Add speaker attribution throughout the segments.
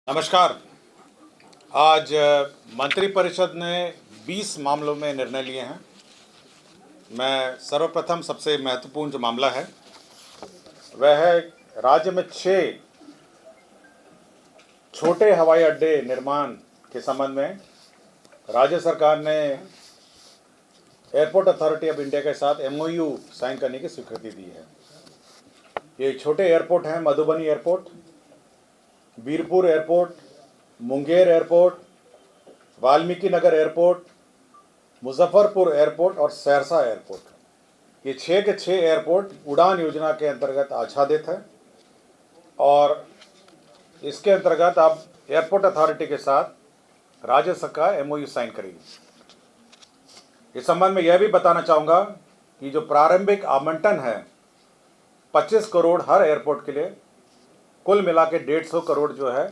Speaker 1: नमस्कार। आज मंत्रिपरिषद ने 20 मामलों में निर्णय लिए हैं। मैं सर्वप्रथम सबसे महत्वपूर्ण जो मामला है वह है राज्य में 6 छोटे हवाई अड्डे निर्माण के संबंध में राज्य सरकार ने एयरपोर्ट अथॉरिटी ऑफ इंडिया के साथ MOU साइन करने की स्वीकृति दी है। ये छोटे एयरपोर्ट हैं Madhubani airport, Birpur airport, Munger airport, Valmiki Nagar airport, Muzaffarpur airport और सहरसा एयरपोर्ट। ये 6 के 6 एयरपोर्ट उड़ान योजना के अंतर्गत आच्छादित है और इसके अंतर्गत अब एयरपोर्ट अथॉरिटी के साथ राज्य सरकार MOU साइन करेगी। इस संबंध में यह भी बताना चाहूँगा कि जो प्रारंभिक आवंटन है 25 करोड़ हर एयरपोर्ट के लिए, कुल मिला के 150 करोड़ जो है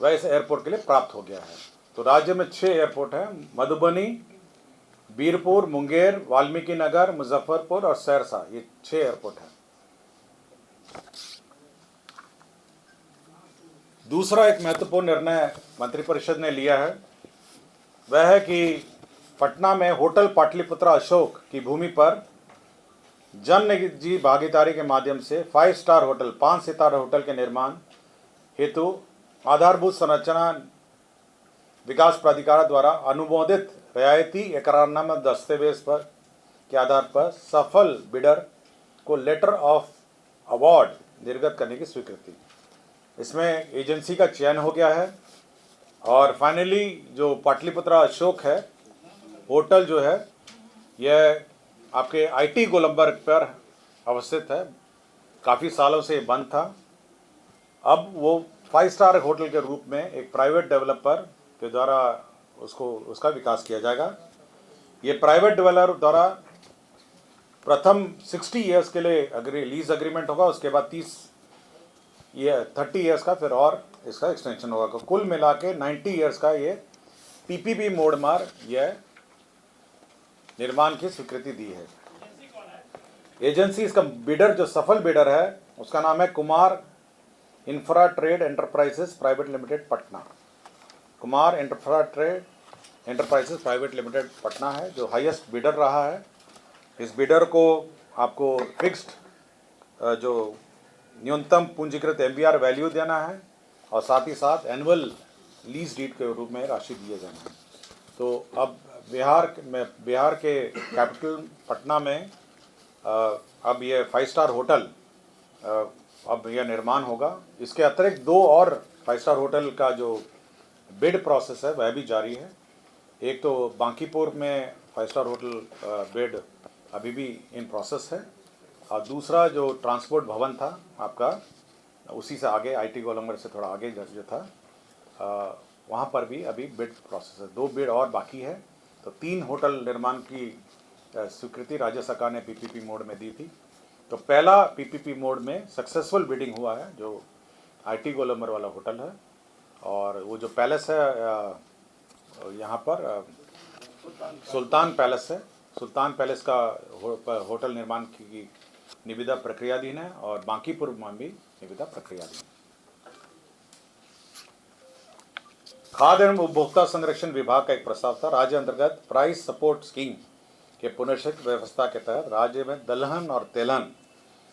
Speaker 1: वह इस एयरपोर्ट के लिए प्राप्त हो गया है। तो राज्य में 6 एयरपोर्ट हैं, मधुबनी, बीरपुर, मुंगेर, वाल्मीकि नगर, मुजफ्फरपुर और सहरसा, ये 6 एयरपोर्ट हैं। दूसरा एक महत्वपूर्ण निर्णय मंत्रिपरिषद ने लिया है वह है कि पटना में होटल पाटलिपुत्रा अशोक की भूमि पर जन निजी भागीदारी के माध्यम से 5 स्टार होटल, 5 सितारा होटल के निर्माण हेतु आधारभूत संरचना विकास प्राधिकार द्वारा अनुमोदित रियायती एकरारनामा दस्तावेज पर के आधार पर सफल बिडर को लेटर ऑफ अवार्ड निर्गत करने की स्वीकृति। इसमें एजेंसी का चयन हो गया है और फाइनली जो पाटलिपुत्रा अशोक है होटल जो है यह आपके IT गोलंबर पर अवस्थित है। काफ़ी सालों से बंद था। अब वो 5 स्टार होटल के रूप में एक प्राइवेट डेवलपर के द्वारा उसका विकास किया जाएगा। ये प्राइवेट डेवलपर द्वारा प्रथम 60 इयर्स के लिए लीज अग्रीमेंट होगा, उसके बाद 30 इयर्स का फिर और इसका एक्सटेंशन होगा। कुल मिला के 90 इयर्स का ये PPP मोड मार यह निर्माण की स्वीकृति दी है। एजेंसी, इसका बिडर जो सफल बिडर है उसका नाम है Kumar infra trade enterprises private limited Patna. Kumar infra trade enterprises private limited Patna है जो हाईएस्ट बिडर रहा है। इस बिडर को आपको फिक्स्ड जो न्यूनतम पूंजीकृत MBR वैल्यू देना है और साथ ही साथ एनुअल लीज डीड के रूप में राशि दिए जाना है। तो अब बिहार के कैपिटल पटना में अब ये 5 स्टार होटल अब यह निर्माण होगा। इसके अतिरिक्त 2 और 5 स्टार होटल का जो बिड प्रोसेस है वह भी जारी है। एक तो बांकीपुर में 5 स्टार होटल बिड अभी भी इन प्रोसेस है और दूसरा जो ट्रांसपोर्ट भवन था आपका उसी से आगे IT गोलंबर से थोड़ा आगे जो था वहाँ पर भी अभी बिड प्रोसेस है। 2 बिड और बाकी है। तो 3 होटल निर्माण की स्वीकृति राज्य सरकार ने PPP मोड में दी थी। तो पहला PPP मोड में सक्सेसफुल बिडिंग हुआ है जो IT गोलंबर वाला होटल है और वो जो पैलेस है यहाँ पर सुल्तान पैलेस है। सुल्तान पैलेस का होटल निर्माण की निविदा प्रक्रियाधीन है और बांकीपुर में भी निविदा प्रक्रियाधीन है। खाद्य एवं उपभोक्ता संरक्षण विभाग का एक प्रस्ताव था। राज्य अंतर्गत प्राइस सपोर्ट स्कीम के पुनर्गठित व्यवस्था के तहत राज्य में दलहन और तेलहन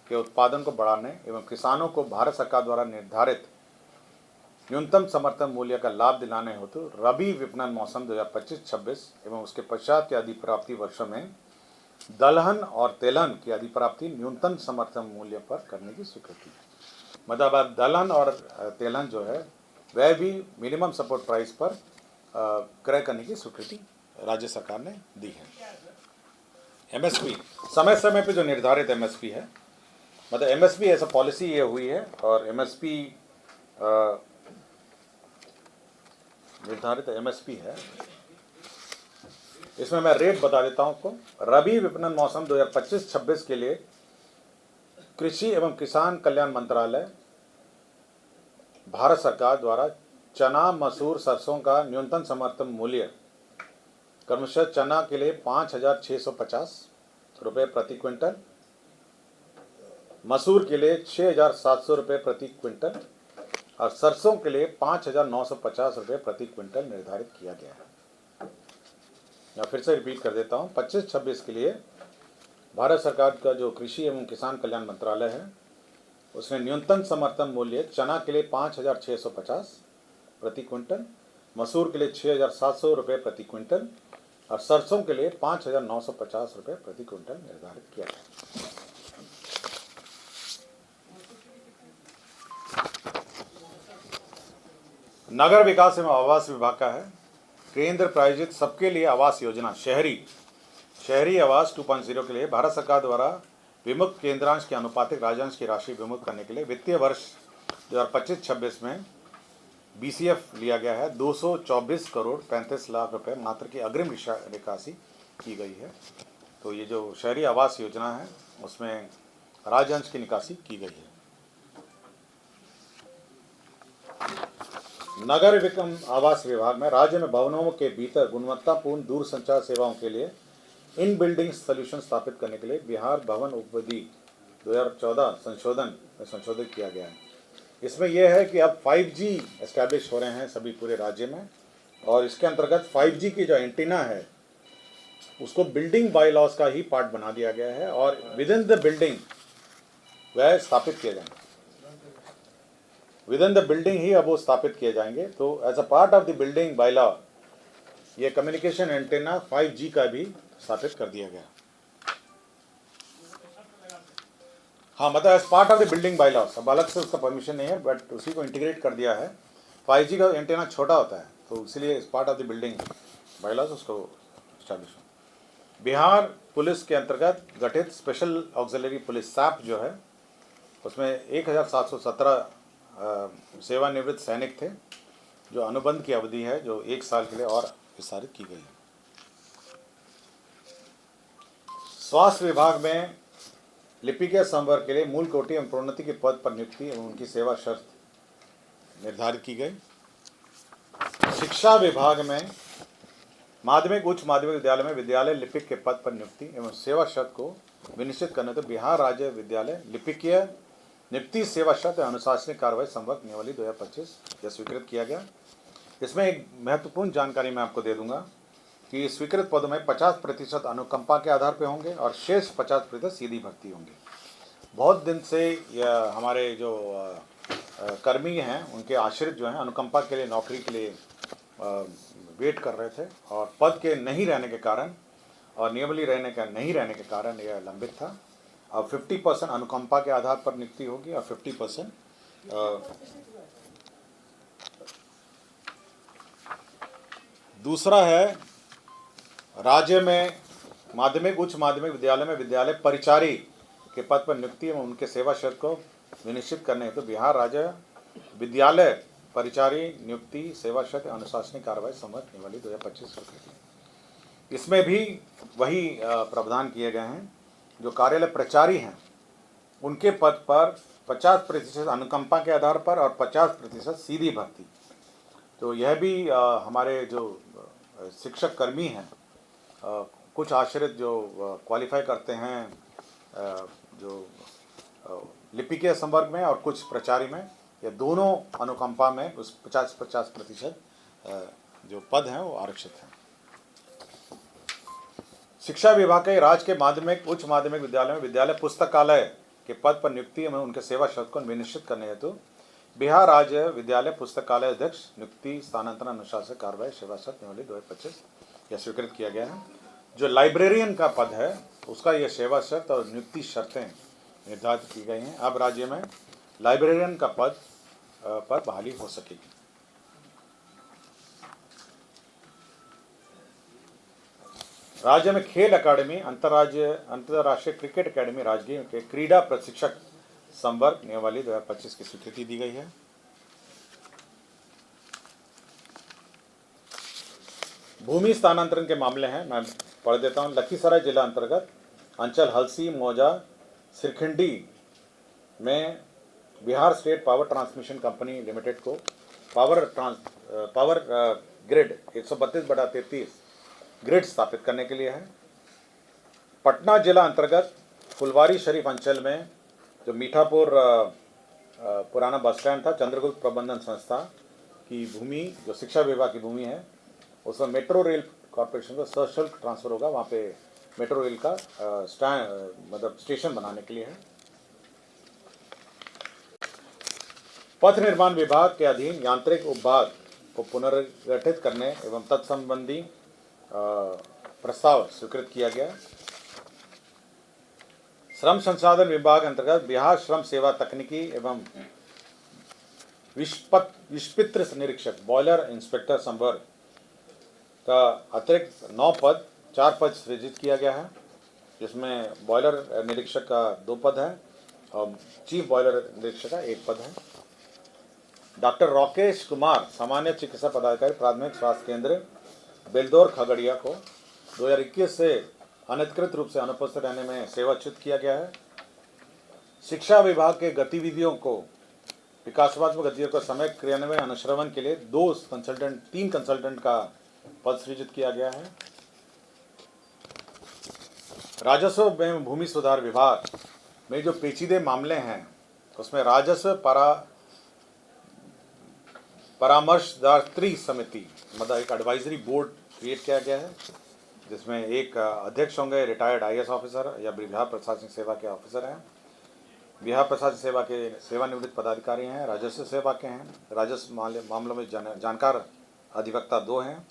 Speaker 1: के उत्पादन को बढ़ाने एवं किसानों को भारत सरकार द्वारा निर्धारित न्यूनतम समर्थन मूल्य का लाभ दिलाने हेतु रबी विपणन मौसम 2025-26 एवं उसके पश्चात के अधिप्राप्ति वर्षों में दलहन और तेलहन की अधिप्राप्ति न्यूनतम समर्थन मूल्य पर करने की स्वीकृति। मतलब अब दलहन और तेलहन जो है वह भी मिनिमम सपोर्ट प्राइस पर क्रय करने की स्वीकृति राज्य सरकार ने दी है। MSP समय समय पे जो निर्धारित MSP है, मतलब MSP ऐसा पॉलिसी ये हुई है और MSP निर्धारित MSP है। इसमें मैं रेट बता देता हूँ आपको। रबी विपणन मौसम 2025-26 के लिए कृषि एवं किसान कल्याण मंत्रालय भारत सरकार द्वारा चना, मसूर, सरसों का न्यूनतम समर्थन मूल्य क्रमशः चना के लिए 5,650 रुपये प्रति क्विंटल, मसूर के लिए 6,700 रुपये प्रति क्विंटल और सरसों के लिए 5,950 रुपये प्रति क्विंटल निर्धारित किया गया है। या फिर से रिपीट कर देता हूँ, 25-26 के लिए भारत सरकार का जो कृषि एवं किसान कल्याण मंत्रालय है उसने न्यूनतम समर्थन मूल्य चना के लिए 5,650 प्रति क्विंटल, मसूर के लिए 6,700 रुपये प्रति क्विंटल और सरसों के लिए 5,950 रुपये प्रति क्विंटल निर्धारित किया है। नगर विकास एवं आवास विभाग का है केंद्र प्रायोजित सबके लिए आवास योजना शहरी आवास 2.0 के लिए भारत सरकार द्वारा विमुक्त केंद्रांश के अनुपातिक राज्यांश की राशि विमुक्त करने के लिए वित्तीय वर्ष 2025-26 में BCF लिया गया है। 224 करोड़ 35 लाख रुपए मात्र की अग्रिम निकासी की गई है। तो ये जो शहरी आवास योजना है उसमें राज्यांश की निकासी की गई है। नगर विकास आवास विभाग में राज्य में भवनों के भीतर गुणवत्तापूर्ण दूरसंचार सेवाओं के लिए इन बिल्डिंग सोल्यूशन स्थापित करने के लिए बिहार भवन उपविधि 2014 संशोधन में संशोधित किया गया है। इसमें यह है कि अब 5G एस्टैब्लिश हो रहे हैं सभी पूरे राज्य में और इसके अंतर्गत 5G की जो एंटीना है उसको बिल्डिंग बाय लॉज का ही पार्ट बना दिया गया है और विद इन द बिल्डिंग वह स्थापित किए जाएंगे। विद इन द बिल्डिंग ही अब वो स्थापित किए जाएंगे। तो as a part of the building by law ये कम्युनिकेशन एंटेना 5G का भी स्थापित कर दिया गया। हाँ, मतलब as part of the building by law, अब अलग से उसका परमिशन नहीं है बट उसी को इंटीग्रेट कर दिया है। 5G का एंटेना छोटा होता है तो इसलिए इस part of the building by law उसको स्टैब्लिश। बिहार पुलिस के अंतर्गत गठित स्पेशल ऑक्सिलरी पुलिस SAP जो है उसमें 1,717 सेवानिवृत्त सैनिक थे जो अनुबंध की अवधि है जो 1 साल के लिए और विस्तारित की गई है। स्वास्थ्य विभाग में लिपिकीय संवर्ग के लिए मूल कोटि एवं प्रोन्नति के पद पर नियुक्ति एवं उनकी सेवा शर्त निर्धारित की गई। शिक्षा विभाग में माध्यमिक उच्च माध्यमिक विद्यालय में विद्यालय लिपिक के पद पर नियुक्ति एवं सेवा शर्त को विनिश्चित करने तो बिहार राज्य विद्यालय लिपिकीय नियुक्ति सेवा शर्त अनुशासनिक कार्रवाई संवर्ग नियमावली 2025 यह स्वीकृत किया गया। इसमें एक महत्वपूर्ण जानकारी मैं आपको दे दूंगा कि स्वीकृत पदों में 50% अनुकंपा के आधार पर होंगे और शेष 50% सीधी भर्ती होंगे। बहुत दिन से यह हमारे जो कर्मी हैं उनके आश्रित जो हैं अनुकंपा के लिए नौकरी के लिए वेट कर रहे थे और पद के नहीं रहने के कारण और नियमावली नहीं रहने के कारण यह लंबित था। अब 50% अनुकंपा के आधार पर नियुक्ति होगी और 50% दूसरा है राज्य में माध्यमिक उच्च माध्यमिक विद्यालय में विद्यालय परिचारी के पद पर नियुक्ति एवं उनके सेवा शर्त को विनिश्चित करने हेतु बिहार राज्य विद्यालय परिचारी नियुक्ति सेवा शर्त अनुशासनिक कार्रवाई संवर्ग नियमावली 2025। इसमें भी वही प्रावधान किए गए हैं। जो कार्यालय प्रचारी हैं उनके पद पर 50% अनुकंपा के आधार पर और 50% सीधी भर्ती। तो यह भी हमारे जो शिक्षक कर्मी हैं कुछ आश्रित जो क्वालिफाई करते हैं जो लिपिकीय संवर्ग में और कुछ प्रचारी में, ये दोनों अनुकंपा में उस 50% जो पद हैं वो आरक्षित हैं। शिक्षा विभाग के राज्य के माध्यमिक उच्च माध्यमिक विद्यालय में विद्यालय पुस्तकालय के पद पर नियुक्ति एवं उनके सेवा शर्त को विनिश्चित करने हेतु बिहार राज्य विद्यालय पुस्तकालय अध्यक्ष नियुक्ति स्थानांतरण अनुशासन कार्रवाई सेवा शर्त नियमावली 2025 यह स्वीकृत किया गया है। जो लाइब्रेरियन का पद है उसका यह सेवा शर्त और नियुक्ति शर्तें निर्धारित की गई हैं। अब राज्य में लाइब्रेरियन का पद पर बहाली हो सकेगी। राज्य में खेल अकादमी अंतर्राष्ट्रीय क्रिकेट अकादमी राजगीर के क्रीड़ा प्रशिक्षक संवर्ग नियमावली 2025 की स्वीकृति दी गई है। भूमि स्थानांतरण के मामले हैं, मैं पढ़ देता हूं। लखीसराय जिला अंतर्गत अंचल हलसी मौजा सिरखंडी में Bihar state power transmission company limited को पावर ग्रिड 132/33 ग्रिड स्थापित करने के लिए है। पटना जिला अंतर्गत फुलवारी शरीफ अंचल में जो मीठापुर पुराना बस स्टैंड था, चंद्रगुप्त प्रबंधन संस्था की भूमि, जो शिक्षा विभाग की भूमि है, उसमें मेट्रो रेल कॉर्पोरेशन को सशुल्क ट्रांसफर होगा। वहाँ पे मेट्रो रेल का मतलब स्टेशन बनाने के लिए है। पथ निर्माण विभाग के अधीन यांत्रिक उपभाग को पुनर्गठित करने एवं तत्संबंधी प्रस्ताव स्वीकृत किया गया। श्रम संसाधन विभाग अंतर्गत बिहार श्रम सेवा तकनीकी एवं विस्पित्र निरीक्षक बॉयलर इंस्पेक्टर संवर्ग का अतिरिक्त 9 पद 4 पद सृजित किया गया है, जिसमें बॉयलर निरीक्षक का 2 पद है और चीफ बॉयलर निरीक्षक का 1 पद है। डॉक्टर राकेश कुमार सामान्य चिकित्सा पदाधिकारी प्राथमिक स्वास्थ्य केंद्र बेलदौर खगड़िया को 2021 से अनधिकृत रूप से अनुपस्थित रहने में सेवाच्युत किया गया है। शिक्षा विभाग के गतिविधियों को विकासात्मक गतिविधियों का समय क्रियान्वयन अनुश्रवण के लिए 3 कंसल्टेंट का पद सृजित किया गया है। राजस्व एवं भूमि सुधार विभाग में जो पेचीदे मामले हैं उसमें राजस्व परामर्शदात्री समिति मतलब एक एडवाइजरी बोर्ड क्रिएट किया गया है, जिसमें एक अध्यक्ष होंगे रिटायर्ड IAS ऑफिसर या बिहार प्रशासनिक सेवा के ऑफिसर हैं, बिहार प्रशासनिक सेवा के सेवानिवृत्त पदाधिकारी हैं, राजस्व सेवा के हैं, राजस्व मामलों में जानकार अधिवक्ता 2 हैं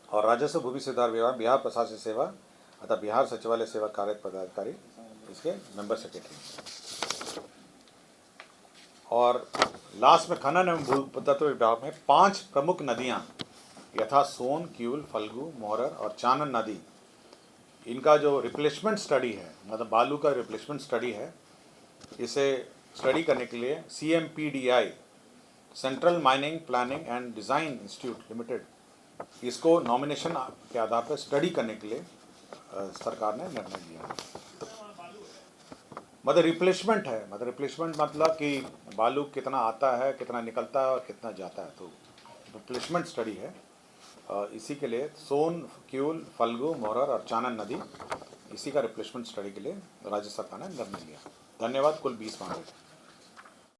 Speaker 1: और राजस्व भूमि सुधार विभाग बिहार प्रशासनिक सेवा अतः बिहार सचिवालय सेवा कार्यरत पदाधिकारी इसके मेंबर सेक्रेटरी। और लास्ट में खनन एवं भूतत्व विभाग में 5 प्रमुख नदियां यथा सोन, क्यूल, फल्गु, मोहरर और चानन नदी, इनका जो रिप्लेसमेंट स्टडी है मतलब बालू का रिप्लेसमेंट स्टडी है, इसे स्टडी करने के लिए CMPDI central mining planning and design institute limited इसको नॉमिनेशन के आधार पर स्टडी करने के लिए सरकार ने निर्णय लिया। मतलब रिप्लेसमेंट है, मतलब रिप्लेसमेंट मतलब कि बालू कितना आता है, कितना निकलता है और कितना जाता है, तो रिप्लेसमेंट स्टडी है। इसी के लिए सोन, क्यूल, फल्गु, मोहरर और चानन नदी इसी का रिप्लेसमेंट स्टडी के लिए राज्य सरकार ने निर्णय लिया। धन्यवाद। कुल 20 मामले।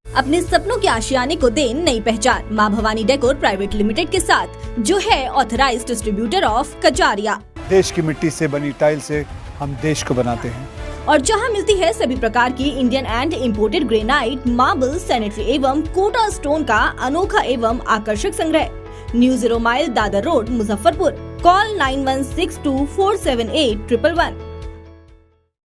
Speaker 2: अपने सपनों के आशियाने को दे नई पहचान मां भवानी डेकोर प्राइवेट लिमिटेड के साथ, जो है ऑथराइज्ड डिस्ट्रीब्यूटर ऑफ कजारिया।
Speaker 3: देश की मिट्टी से बनी टाइल से हम देश को बनाते हैं
Speaker 2: और जहां मिलती है सभी प्रकार की Indian and imported granite, marble, sanitary एवं कोटा स्टोन का अनोखा एवं आकर्षक संग्रह। New 0 mile Dadar road, Muzaffarpur. Call 9162478111।